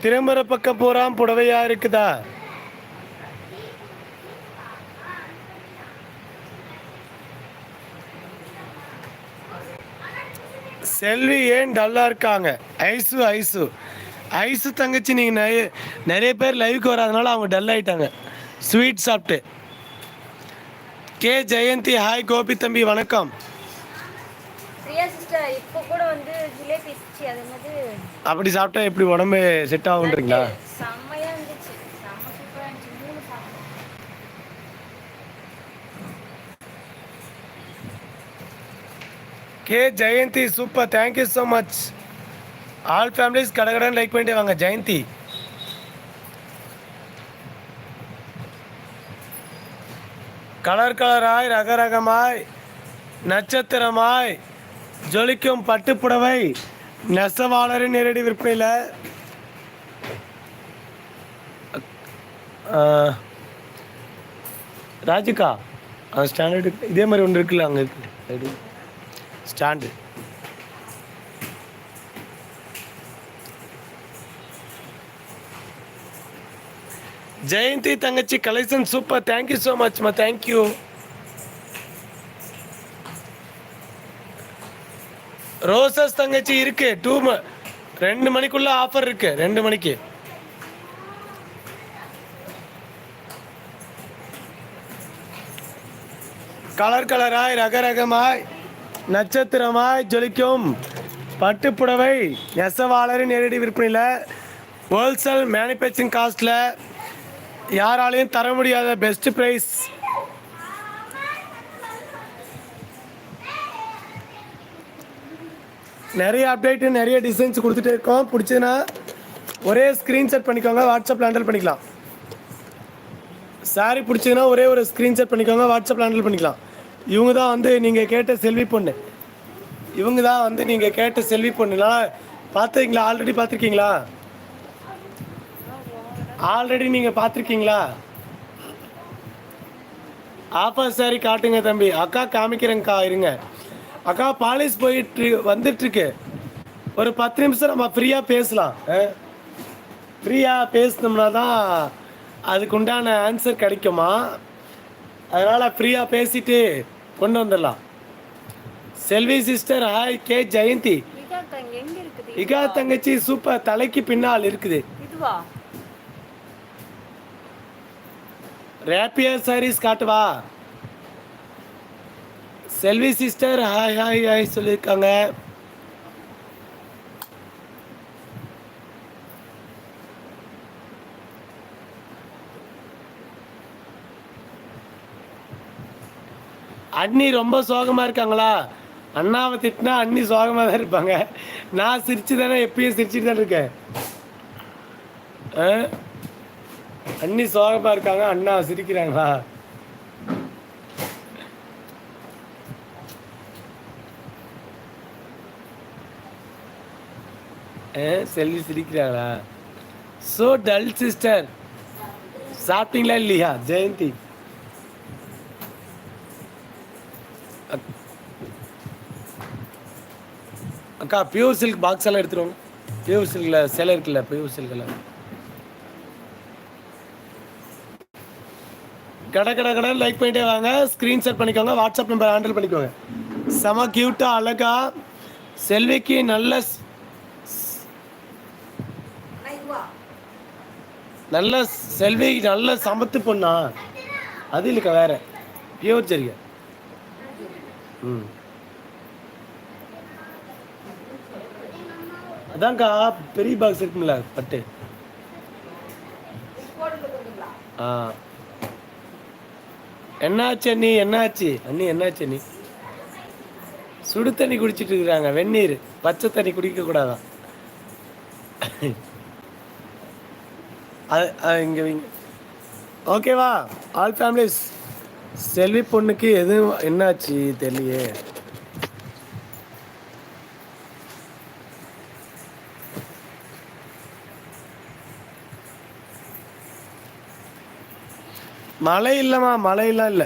திரும்புற பக்கம் பூராம் புடவையா இருக்குதா? செல்வி ஏன் டல்லா இருக்காங்க? ஐசு ஐசு ஐசு தங்கச்சி, நீங்கள் நிறைய பேர் லைவுக்கு வராதனால அவங்க டல் ஆகிட்டாங்க ஸ்வீட் சாப்பிட்டு. K Jayanthi hi. கோபி தம்பி வணக்கம். அப்படி சாப்பிட்டா எப்படி உடம்பு செட் ஆகுன்றீங்களா? K Jayanthi super, thank you so much. All families கடகடன் லைக் பண்ணிட்டு வாங்க. ஜெயந்தி கலர் கலராய் ரகரகமாய் நட்சத்திரமாய் ஜொலிக்கும் பட்டுப்புடவை நெசவாளரின் நேரடி விற்பனையில் ராஜிகா ஸ்டாண்டர்டு இதே மாதிரி ஒன்று இருக்குல்ல, அங்கே இருக்கு ஸ்டாண்டு. ஜெயந்தி தங்கச்சி கலெக்ஷன் சூப்பர், தேங்க்யூ ஸோ மச்மா, தேங்க்யூ. ரோசஸ் தங்கச்சி இருக்கு 2 மணிக்குள்ள ஆஃபர் இருக்கு. 2 மணிக்கு கலர் கலராய் ரகரகமாய் நட்சத்திரமாய் ஜொலிக்கும் பட்டுப்புடவை நெசவாளரின் நேரடி விற்பனையில் ஹோல்சேல் மேனுஃபேக்சரிங் காஸ்ட்டில் யாராலையும் தர முடியாத பெஸ்ட் ப்ரைஸ். நிறைய அப்டேட்டு நிறைய டிசைன்ஸ் கொடுத்துட்டே இருக்கோம். பிடிச்சதுன்னா ஒரே ஸ்க்ரீன்ஷாட் பண்ணிக்கோங்க, வாட்ஸ்அப்பில் ஹேண்டில் பண்ணிக்கலாம். சாரி பிடிச்சதுன்னா ஒரே ஒரு ஸ்க்ரீன்ஷாட் பண்ணிக்கோங்க, வாட்ஸ்அப்பில் ஹேண்டில் பண்ணிக்கலாம். இவங்க தான் வந்து நீங்கள் கேட்ட செல்வி பொண்ணு. இவங்க தான் வந்து நீங்கள் கேட்ட செல்வி பொண்ணுலாம் பார்த்துருக்கீங்களா? ஆல்ரெடி பார்த்துருக்கீங்களா? ஆல்ரெடி நீங்கள் பார்த்துருக்கீங்களா? ஆஃபர் சாரி காட்டுங்க தம்பி. அக்கா காமிக்கிறேங்க்கா, இருங்க. அக்கா பாலிஷ் போயிட்டு வந்துட்டுருக்கு. ஒரு 10 நிமிஷம் நம்ம ஃப்ரீயாக பேசலாம். ஃப்ரீயாக பேசினோம்னா தான் அதுக்கு உண்டான ஆன்சர் கிடைக்குமா. அதனால் ஃப்ரீயாக பேசிட்டு கொண்டு வந்துடலாம். செல்வி சிஸ்டர் ஹாய். கே ஜெயந்தி இகா தங்கச்சி சூப்பர், தலைக்கு பின்னால் இருக்குது. ரேப்பியர் சாரீஸ் காட்டுவா? செல்வி சிஸ்டர் ஹாய் ஹாய் ஹாய் சொல்லியிருக்காங்க. அண்ணி ரொம்ப சோகமாக இருக்காங்களா? அண்ணாவை திட்டினா அண்ணி சோகமாக தான் இருப்பாங்க. நான் சிரிச்சு தானே எப்பயும் சிரிச்சுட்டு தான் இருக்கேன். அண்ணி சோகமாக இருக்காங்க, அண்ணா சிரிக்கிறாங்களா? செல்வி சிரிக்கிறாங்களா? So dull sister. சாப்பிட்டீங்களா இல்லையா? ஜெயந்தி அக்கா பியூர் சில்க் பாக்ஸ் எல்லாம் எடுத்துருவாங்க. பியூர் சில்கில் சேலை இருக்குல்ல, பியூர் சில்கில் கடை லைக் பண்ணிட்டே வாங்க. ஸ்க்ரீன்ஷாட் பண்ணிக்கோங்க, வாட்ஸ்அப் நம்பர் ஹேண்டில் பண்ணிக்கோங்க. செம க்யூட்டாக அழகா செல்விக்கு நல்ல செல்வி நல்ல சமத்து பொண்ணா? அது இல்லைக்கா, வேற பியூர் சரிங்க. அதான்க்கா பெரிய பாக்ஸ் இருக்குங்களா பட்டு. என்னாச்சு அண்ணி? என்னாச்சு அண்ணி? என்னாச்சு அண்ணி? சுடு தண்ணி குடிச்சிட்டு இருக்கிறாங்க. வெந்நீர், பச்சை தண்ணி குடிக்க கூடாதான். இங்கே வைங்க. ஓகேவா? All families. செல்வி பொண்ணுக்கு எதுவும் என்னாச்சு தெரியலையே. மழை இல்லைம்மா, மழையெல்லாம் இல்லை.